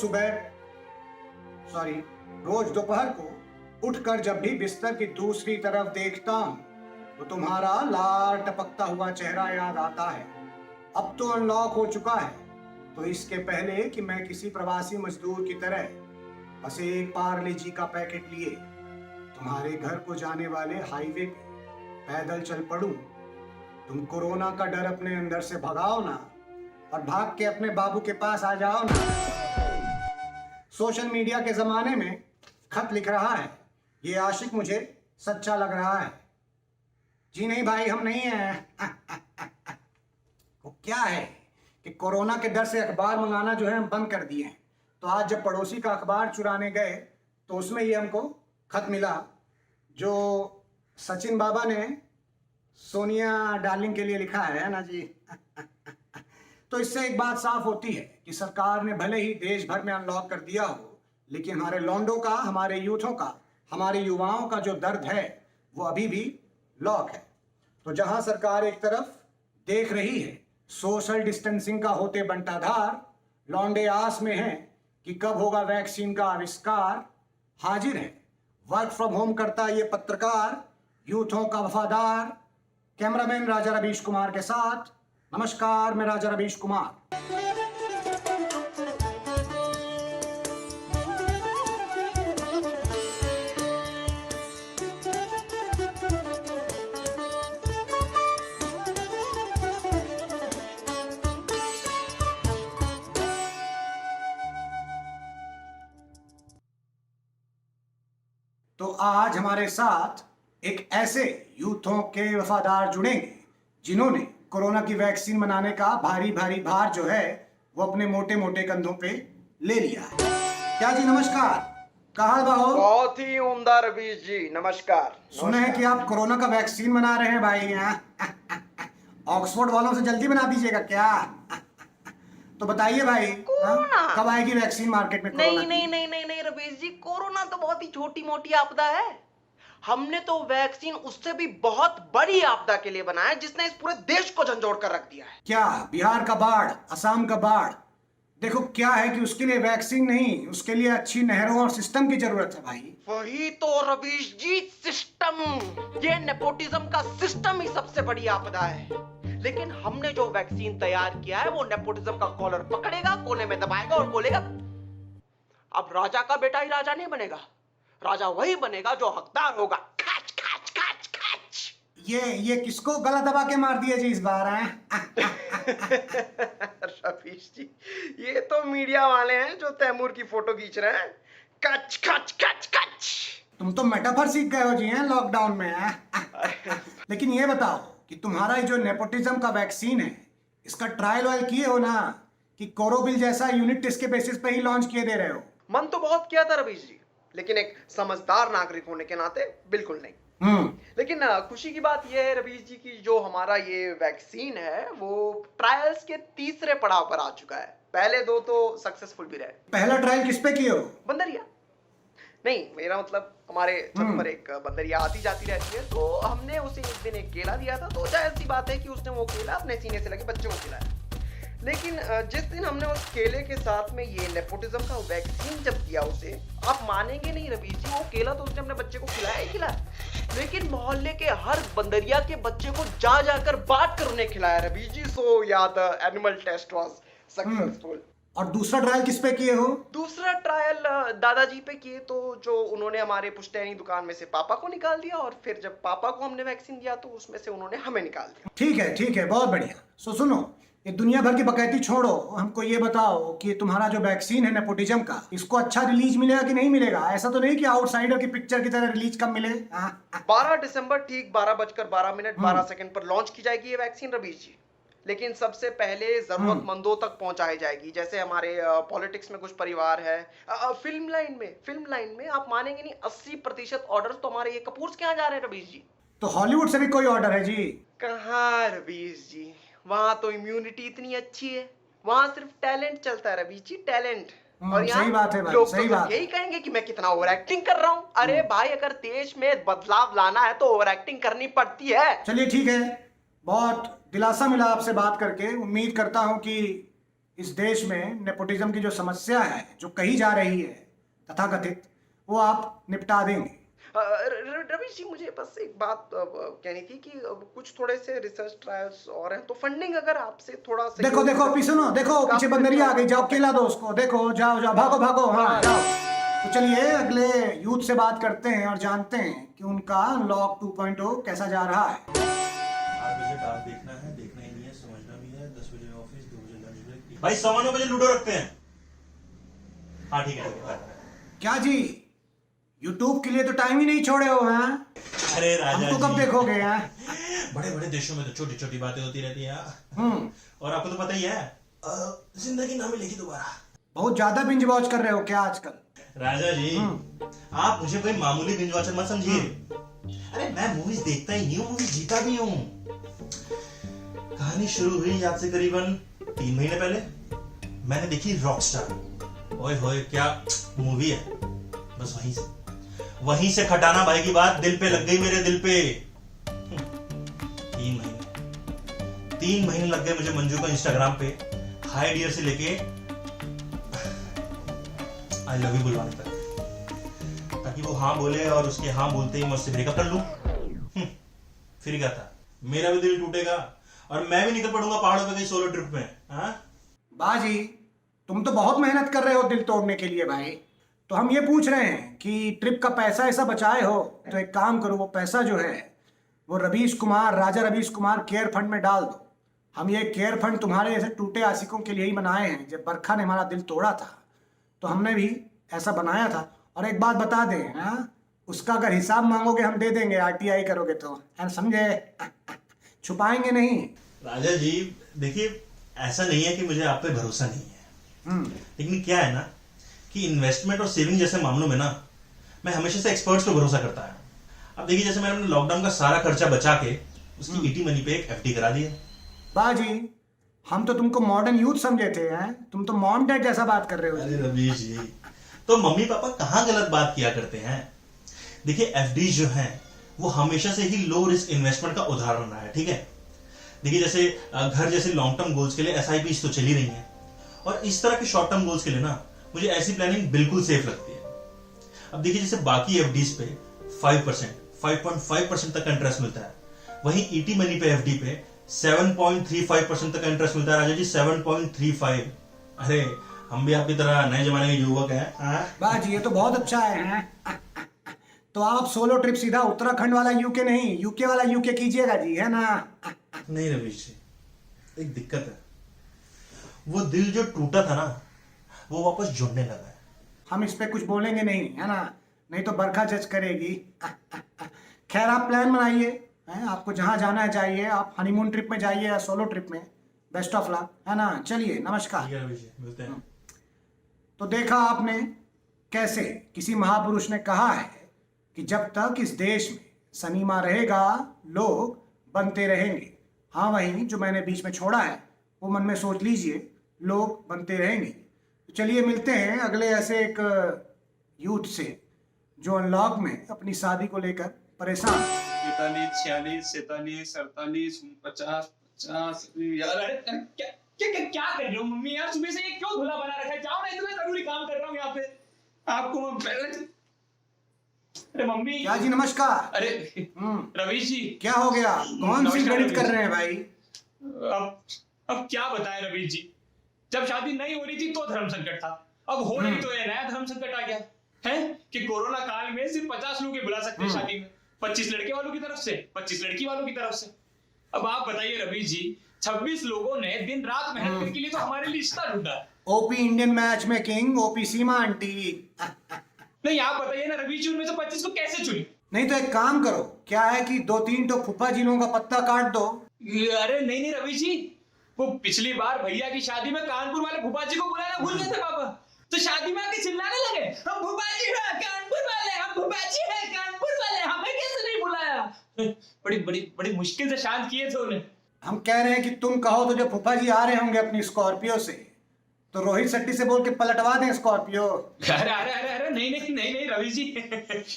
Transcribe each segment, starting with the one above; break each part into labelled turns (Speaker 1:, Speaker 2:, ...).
Speaker 1: Sorry रोज दोपहर को उठकर जब भी बिस्तर की दूसरी तरफ देखता हूँ तो तुम्हारा लाल टपकता हुआ चेहरा याद आता है। अब तो अनलॉक हो चुका है, तो इसके पहले कि मैं किसी प्रवासी मजदूर की तरह बस एक पार्ले जी का पैकेट लिए तुम्हारे घर को जाने वाले हाईवे पे पैदल चल पड़ूं, तुम कोरोना का डर अपने अंदर से भगाओ ना और भाग के अपने बाबू के पास आ जाओ ना। सोशल मीडिया के जमाने में खत लिख रहा है ये आशिक मुझे सच्चा लग रहा है। जी नहीं भाई, हम नहीं हैं। वो क्या है कि कोरोना के डर से अखबार मंगाना जो है हम बंद कर दिए हैं। तो आज जब पड़ोसी का अखबार चुराने गए तो उसमें ये हमको खत मिला जो सचिन बाबा ने सोनिया डार्लिंग के लिए लिखा है ना जी। तो इससे एक बात साफ होती है कि सरकार ने भले ही देश भर में अनलॉक कर दिया हो, लेकिन हमारे लॉन्डो का, हमारे यूथों का, हमारे युवाओं का जो दर्द है वो अभी भी लॉक है। तो जहां सरकार एक तरफ देख रही है सोशल डिस्टेंसिंग का होते बंटाधार, लॉन्डे आस में है कि कब होगा वैक्सीन का आविष्कार। हाजिर है वर्क फ्रॉम होम करता ये पत्रकार, यूथों का वफादार, कैमरामैन राजा रवीश कुमार के साथ। नमस्कार, मैं राजा रवीश कुमार। तो आज हमारे साथ एक ऐसे यूथों के वफादार जुड़ेंगे जिन्होंने कोरोना की वैक्सीन बनाने का भारी भारी भार जो है वो अपने मोटे मोटे कंधों पे ले लिया है। क्या जी नमस्कार, कहा बाहो?
Speaker 2: बहुत ही उम्दा रवीश जी, नमस्कार।
Speaker 1: सुना है कि आप कोरोना का वैक्सीन बना रहे हैं भाई। ऑक्सफोर्ड वालों से जल्दी बना दीजिएगा क्या? तो बताइए भाई, कब आएगी वैक्सीन मार्केट में?
Speaker 2: नहीं नहीं नहीं नहीं नहीं रवीश जी, कोरोना तो बहुत ही छोटी मोटी आपदा है। हमने तो वैक्सीन उससे भी बहुत बड़ी आपदा के लिए बनाया जिसने इस पूरे देश को झंझोड़ कर रख दिया है।
Speaker 1: क्या बिहार का बाढ़, असम का बाढ़? देखो क्या है कि उसके लिए वैक्सीन नहीं, उसके लिए अच्छी नहरों और सिस्टम की जरूरत है भाई।
Speaker 2: वही तो रवीश जी, सिस्टम। ये नेपोटिज्म का सिस्टम ही सबसे बड़ी आपदा है। लेकिन हमने जो वैक्सीन तैयार किया है वो नेपोटिज्म का कॉलर पकड़ेगा, कोने में दबाएगा और बोलेगा अब राजा का बेटा ही राजा नहीं बनेगा, राजा वही बनेगा जो हकदार होगा। खाच खाच खाच खाच।
Speaker 1: ये किसको गला दबा के मार दिया जी इस बार है?
Speaker 2: रवीश जी, ये तो मीडिया वाले हैं जो तैमूर की फोटो खींच रहे हैं। कच कच कच कच।
Speaker 1: तुम तो मेटाफर सीख गए हो जी हैं लॉकडाउन में है? लेकिन ये बताओ कि तुम्हारा ये जो नेपोटिज्म का वैक्सीन है इसका ट्रायल वायल किए हो ना, कि कोरोबिल जैसा यूनिट टेस्ट के बेसिस पे ही लॉन्च किए दे रहे हो?
Speaker 2: मन तो बहुत किया था रवीश जी, लेकिन एक समझदार नागरिक होने के नाते बिल्कुल नहीं। लेकिन खुशी की बात यह है रवीश जी की जो हमारा ये वैक्सीन है वो ट्रायल्स के तीसरे पड़ाव पर आ चुका है। पहले दो तो सक्सेसफुल भी रहे।
Speaker 1: पहला ट्रायल किस पे किए हो?
Speaker 2: बंदरिया नहीं, मेरा मतलब हमारे छत पर एक बंदरिया आती जाती रहती है, तो हमने उसे एक दिन एक केला दिया था। तो जाहिर सी बात है कि उसने वो केला अपने सीने से लगे बच्चे को खिलाया। लेकिन जिस दिन हमने उस केले के साथ में ये नेपोटिज्म का वैक्सीन जब दिया उसे, आप मानेंगे नहीं रवीश जी, वो केला तो उसने अपने बच्चे को खिलाया ही खिलाया, लेकिन मोहल्ले के हर बंदरिया के बच्चे को जा जाकर बांट कर उन्हें खिलाया Ravish ji. So yeah the animal test was successful.
Speaker 1: और दूसरा ट्रायल किस पे किए हो?
Speaker 2: दूसरा ट्रायल दादाजी पे किए, तो जो उन्होंने हमारे पुश्तैनी दुकान में से पापा को निकाल दिया और फिर जब पापा को हमने वैक्सीन दिया तो उसमें से उन्होंने हमें निकाल दिया।
Speaker 1: ठीक है, बहुत बढ़िया। सुनो, ये दुनिया भर की बकैती छोड़ो, हमको ये बताओ कि तुम्हारा जो वैक्सीन है नेपोटिज्म का, इसको अच्छा रिलीज मिलेगा कि नहीं मिलेगा? ऐसा तो नहीं कि आउटसाइडर की पिक्चर की तरह रिलीज कब मिले?
Speaker 2: 12 दिसंबर ठीक 12:12 12 सेकंड पर लॉन्च की जाएगी ये वैक्सीन रवीश जी। लेकिन सबसे पहले जरूरतमंदों तक पहुंचाई जाएगी। जैसे हमारे पॉलिटिक्स में कुछ परिवार है, फिल्म लाइन में आप मानेंगे नहीं 80% ऑर्डर तो हमारे ये कपूर के यहाँ जा रहे हैं रवीश जी।
Speaker 1: तो हॉलीवुड से भी कोई ऑर्डर है जी?
Speaker 2: कहाँ रवीश जी, वहां तो इम्यूनिटी इतनी अच्छी है, वहां सिर्फ टैलेंट चलता है रवीश जी, टैलेंट। और
Speaker 1: सही बात है भाई,
Speaker 2: लोग
Speaker 1: सही
Speaker 2: तो
Speaker 1: बात।
Speaker 2: यही कहेंगे कि मैं कितना ओवर एक्टिंग कर रहा हूँ। अरे भाई, अगर देश में बदलाव लाना है तो ओवर एक्टिंग करनी पड़ती है।
Speaker 1: चलिए ठीक है, बहुत दिलासा मिला आपसे बात करके। उम्मीद करता हूं कि इस देश में नेपोटिज्म की जो समस्या है, जो कही जा रही है तथाकथित, वो आप निपटा देंगे।
Speaker 2: रवीश जी, मुझे बस एक बात कहनी थी कि कुछ थोड़े से रिसर्च ट्रायल्स और हैं, तो फंडिंग अगर आपसे थोड़ा सा
Speaker 1: देखो देखो अभी सुनो, देखो पीछे बंदरिया आ गई, जाओ केला दो उसको, देखो जाओ जाओ, भागो भागो, हाँ जाओ। तो चलिए अगले यूथ से बात करते हैं और जानते हैं कि उनका अनलॉक 2.0 कैसा जा रहा है।
Speaker 3: 8 बजे डाक देखना है, देखना ही नहीं है, समझना भी है। 10 बजे ऑफिस, 2 बजे लंच ब्रेक। भाई 9:15 बजे लूडो रखते हैं। हाँ ठीक है।
Speaker 1: क्या जी, यूट्यूब के लिए तो टाइम ही नहीं छोड़े हो, हैं?
Speaker 3: अरे राजा
Speaker 1: हमको कब
Speaker 3: जी,
Speaker 1: देखोगे? हैं?
Speaker 3: बड़े बड़े देशों में तो छोटी छोटी बातें होती रहती हैं।
Speaker 1: हम्म,
Speaker 3: और आपको तो पता ही है, जिंदगी ना मिलेगी दोबारा।
Speaker 1: बहुत ज्यादा बिंज वॉच कर रहे हो क्या आजकल?
Speaker 3: राजा जी, आप मुझे कोई मामूली बिंज वॉचर मत समझिए। अरे मैं मूवीज देखता ही नहीं हूँ, मूवीज जीता भी हूँ। कहानी शुरू हुई आज से करीबन 3 महीने पहले। मैंने देखी रॉकस्टार। ओए होए क्या मूवी है। बस वहीं से खटाना भाई की बात दिल पे लग गई, मेरे दिल पे। 3 महीने लग गए मुझे मंजू को इंस्टाग्राम पे हाय डियर से लेके आई लव यू बुलवाने तक, ताकि वो हाँ बोले और उसके हाँ बोलते ही मैं उससे ब्रेकअप कर लूं। फिर क्या था, मेरा भी दिल टूटेगा और मैं भी निकल पड़ूंगा पहाड़ों पे कहीं सोलो ट्रिप में। हाँ
Speaker 1: बाजी, तुम तो बहुत मेहनत कर रहे हो दिल तोड़ने के लिए भाई। तो हम ये पूछ रहे हैं कि ट्रिप का पैसा ऐसा बचाए हो तो एक काम करो, वो पैसा जो है वो रवीश कुमार, राजा रवीश कुमार केयर फंड में डाल दो। हम ये केयर फंड तुम्हारे जैसे टूटे आशिकों के लिए ही बनाए हैं। जब बरखा ने हमारा दिल तोड़ा था तो हमने भी ऐसा बनाया था। और एक बात बता दें, हाँ, उसका अगर हिसाब मांगोगे हम दे देंगे, आरटीआई करोगे तो, समझे? छुपाएंगे नहीं।
Speaker 3: राजा जी देखिए, ऐसा नहीं है कि मुझे आप पे भरोसा नहीं है, लेकिन क्या है ना कि इन्वेस्टमेंट और सेविंग जैसे मामलों में ना मैं हमेशा से एक्सपर्ट्स पे भरोसा करता है। अब देखिए, जैसे मैंने लॉकडाउन का सारा खर्चा बचा के उसकी ईटी मनी पे एक एफडी करा दी है।
Speaker 1: बाजी, हम तो तुमको मॉडर्न यूथ समझे थे, हैं? तुम तो मॉम डैड जैसा बात कर रहे हो।
Speaker 3: अरे रवीश जी, तो मम्मी पापा कहाँ गलत बात किया करते हैं। देखिए एफडी जो है वो हमेशा से ही लो रिस्क इन्वेस्टमेंट का उदाहरण रहा है। ठीक है, देखिए जैसे घर जैसे लॉन्ग टर्म गोल्स के लिए एसआईपी तो चली रही है, और इस तरह के शॉर्ट टर्म गोल्स के लिए ना मुझे ऐसी प्लानिंग बिल्कुल सेफ लगती है। अब देखिए, जैसे बाकी एफडीज पे 5%, 5.5% तक इंटरेस्ट मिलता है, वहीं ईटी मनी पे एफडी पे 7.35% तक इंटरेस्ट मिलता है। राजा जी 7.35। अरे हम भी आपकी तरह नए जमाने के युवक हैं।
Speaker 1: बाजी ये तो बहुत अच्छा है, हैं? तो आप सोलो ट्रिप सीधा उत्तराखंड वाला यूके नहीं, यूके वाला यूके कीजिएगा जी, है ना?
Speaker 3: नहीं रवीश जी, एक दिक्कत है, वो दिल जो टूटा था ना वो वापस जुड़ने लगा है।
Speaker 1: हम इस पे कुछ बोलेंगे नहीं, है ना? नहीं तो बरखा जज करेगी। खैर आप प्लान बनाइए, हैं? आपको जहां जाना है जाइए, आप हनीमून ट्रिप में जाइए या सोलो ट्रिप में। बेस्ट ऑफ लक, है ना? चलिए नमस्कार।
Speaker 3: ठीक है रवीश जी, मिलते हैं।
Speaker 1: तो देखा आपने कैसे किसी महापुरुष ने कहा है कि जब तक इस देश में सनीमा रहेगा लोग बनते रहेंगे। हाँ, वही जो मैंने बीच में छोड़ा है वो मन में सोच लीजिए, लोग बनते रहेंगे। तो चलिए मिलते हैं अगले ऐसे एक यूथ से जो अनलॉक में अपनी शादी को लेकर परेशान।
Speaker 4: 45, 46, 47, 48, 50, 50। यार अरे क्या क्या क्या क्या कर रहे हो मम्मी? यार सुबह से ये क्यों धुला बना रखा है? जाओ ना, इतना जरूरी काम कर रहा हूँ यहाँ पे। आपको मैं पहले, अरे मम्मी।
Speaker 1: क्या जी नमस्कार।
Speaker 4: अरे रवीश जी,
Speaker 1: क्या हो गया? कौन सी गणित कर रहे हैं भाई?
Speaker 4: अब क्या बताएं रवीश जी, जब शादी नहीं हो रही थी तो धर्म संकट था, अब हो रही तो ये नया धर्म संकट आ गया है कि कोरोना काल में सिर्फ 50 लोग ही बुला सकते हैं शादी में, 25 लड़के वालों की तरफ से, 25 लड़की वालों की तरफ से। अब आप बताइए रवीश जी, 26 लोगों ने दिन रात मेहनत करके लिए तो हमारे लिए रिश्ता ढूंढा।
Speaker 1: OP Indian matchmaking, OP Seema aunty.
Speaker 4: नहीं आप बताइए ना रवीश जी, उनमें से 25 को कैसे चुनी?
Speaker 1: नहीं तो एक काम करो, क्या है कि 2-3 तो फूफा जी लोगों का पत्ता काट दो।
Speaker 4: अरे नहीं नहीं रवीश जी, वो पिछली बार भैया की शादी में कानपुर वाले फूफा जी को बुलाना भूल गए थे पापा, तो शादी में आके चिल्लाने लगे, हम फूफा जी हैं कानपुर वाले, हम फूफा जी हैं कानपुर वाले, हमें कैसे नहीं बुलाया? बड़ी बड़ी बड़ी मुश्किल से शांत किए थे उन्हें।
Speaker 1: हम कह रहे हैं कि तुम कहो तो जब फूफा जी आ रहे होंगे अपनी स्कॉर्पियो से तो रोहित शेट्टी से बोल के पलटवा दें स्कॉर्पियो।
Speaker 4: अरे अरे अरे अरे नहीं नहीं नहीं नहीं रवि जी,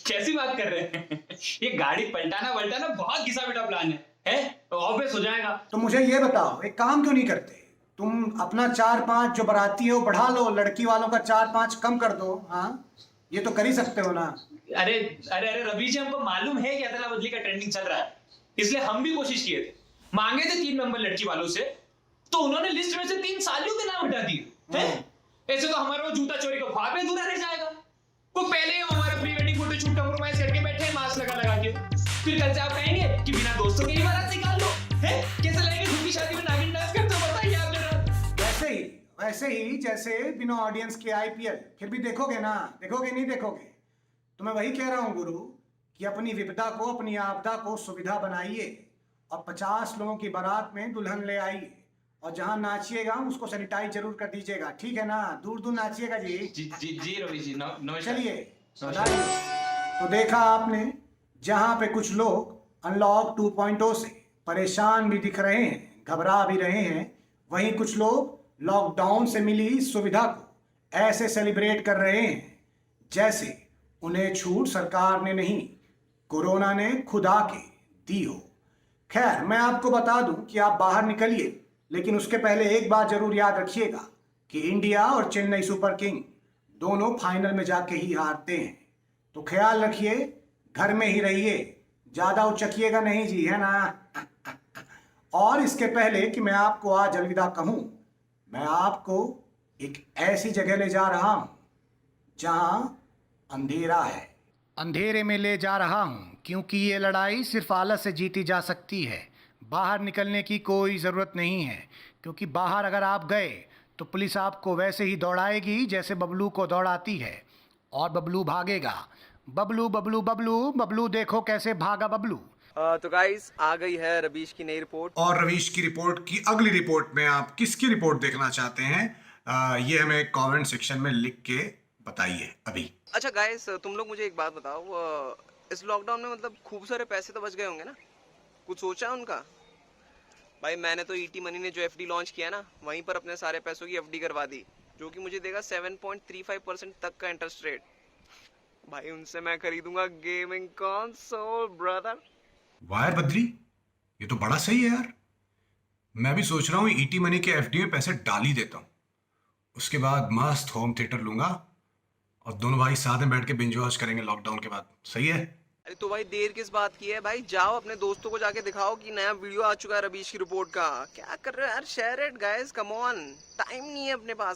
Speaker 4: कैसी बात कर रहे हैं? ये गाड़ी पलटाना बहुत घिसा पिटा प्लान है? ऑब्वियस हो जाएगा।
Speaker 1: तो मुझे ये बताओ, एक काम क्यों नहीं करते, तुम अपना 4-5 जो बराती हो बढ़ा लो, लड़की वालों का 4-5 कम कर दो। हाँ, ये तो कर ही सकते हो ना।
Speaker 4: अरे अरे अरे रवि जी, हमको मालूम है कि अदला बदली का ट्रेंडिंग चल रहा है, इसलिए हम भी कोशिश किए थे, मांगे थे 3 नंबर लड़की वालों से, तो उन्होंने लिस्ट में से 3 सालियों के नाम हटा दिए हैं। ऐसे तो हमारा वो जूता चोरी का ख्वाब अधूरा रह जाएगा। वो पहले ही हमारा pre wedding photo shoot compromise करके बैठे हैं मास्क लगा के, फिर कल से आप कहेंगे कि बिना दोस्तों के ही बारात निकाल लो। हैं, कैसे लगेगा खुद की शादी में नागिन डांस करते हो, बताइए आप जरा।
Speaker 1: वैसे ही जैसे बिना ऑडियंस के आईपीएल, फिर भी देखोगे ना? देखोगे नहीं देखोगे? तो मैं वही कह रहा हूँ गुरु कि अपनी विपदा को, अपनी आपदा को सुविधा बनाइए और 50 लोगों की बारात में दुल्हन ले आइए, और जहां नाचिएगा उसको सैनिटाइज जरूर कर दीजिएगा, ठीक है ना? दूर दूर नाचिएगा जी।
Speaker 4: जी रवि जी, नमस्कार।
Speaker 1: चलिए, तो देखा आपने, जहां पे कुछ लोग अनलॉक 2.0 से परेशान भी दिख रहे हैं, घबरा भी रहे हैं, वहीं कुछ लोग लॉकडाउन से मिली इस सुविधा को ऐसे सेलिब्रेट कर रहे हैं जैसे उन्हें छूट सरकार ने नहीं, कोरोना ने खुद आके दी हो। खैर, मैं आपको बता दूं कि आप बाहर निकलिए, लेकिन उसके पहले एक बात जरूर याद रखिएगा कि इंडिया और चेन्नई सुपर किंग दोनों फाइनल में जाके ही हारते हैं। तो ख्याल रखिए, घर में ही रहिए, ज्यादा उचकिएगा नहीं जी, है ना? और इसके पहले कि मैं आपको आज अलविदा कहूं, मैं आपको एक ऐसी जगह ले जा रहा हूं जहां अंधेरा है। अंधेरे में ले जा रहा हूं क्योंकि ये लड़ाई सिर्फ आलस से जीती जा सकती है। बाहर निकलने की कोई ज़रूरत नहीं है, क्योंकि बाहर अगर आप गए तो पुलिस आपको वैसे ही दौड़ाएगी जैसे बबलू को दौड़ाती है, और बबलू भागेगा। बबलू बबलू बबलू बबलू, देखो कैसे भागा बबलू।
Speaker 2: तो गाइस, आ गई है रवीश की नई रिपोर्ट।
Speaker 1: और रवीश की रिपोर्ट की अगली रिपोर्ट में आप किसकी रिपोर्ट देखना चाहते हैं, ये हमें कमेंट सेक्शन में लिख के बताइए अभी।
Speaker 2: अच्छा गाइस, तुम लोग मुझे एक बात बताओ, इस लॉकडाउन में मतलब खूब सारे पैसे तो बच गए होंगे ना? कुछ सोचा है उनका? भाई मैंने तो ईटी मनी ने जो एफडी लॉन्च किया ना, वहीं पर अपने सारे पैसों की एफडी करवा दी, जो कि मुझे देगा 7.35% तक का इंटरेस्ट रेट। भाई उनसे मैं खरीदूंगा गेमिंग कंसोल ब्रदर।
Speaker 1: वाह यार बद्री, ये तो बड़ा सही है यार। मैं भी सोच रहा हूँ ईटी मनी के एफडी में पैसे डाल ही देता हूँ, उसके बाद मस्त होम थिएटर लूंगा और दोनों भाई साथ में बैठ के बिंज वॉच करेंगे लॉकडाउन के बाद। सही है?
Speaker 2: अरे तो भाई देर किस बात की है भाई, जाओ अपने दोस्तों को जाके दिखाओ कि नया वीडियो आ चुका है रवीश की रिपोर्ट का। क्या कर रहे हो यार, share it guys, come on, time नहीं है अपने पास।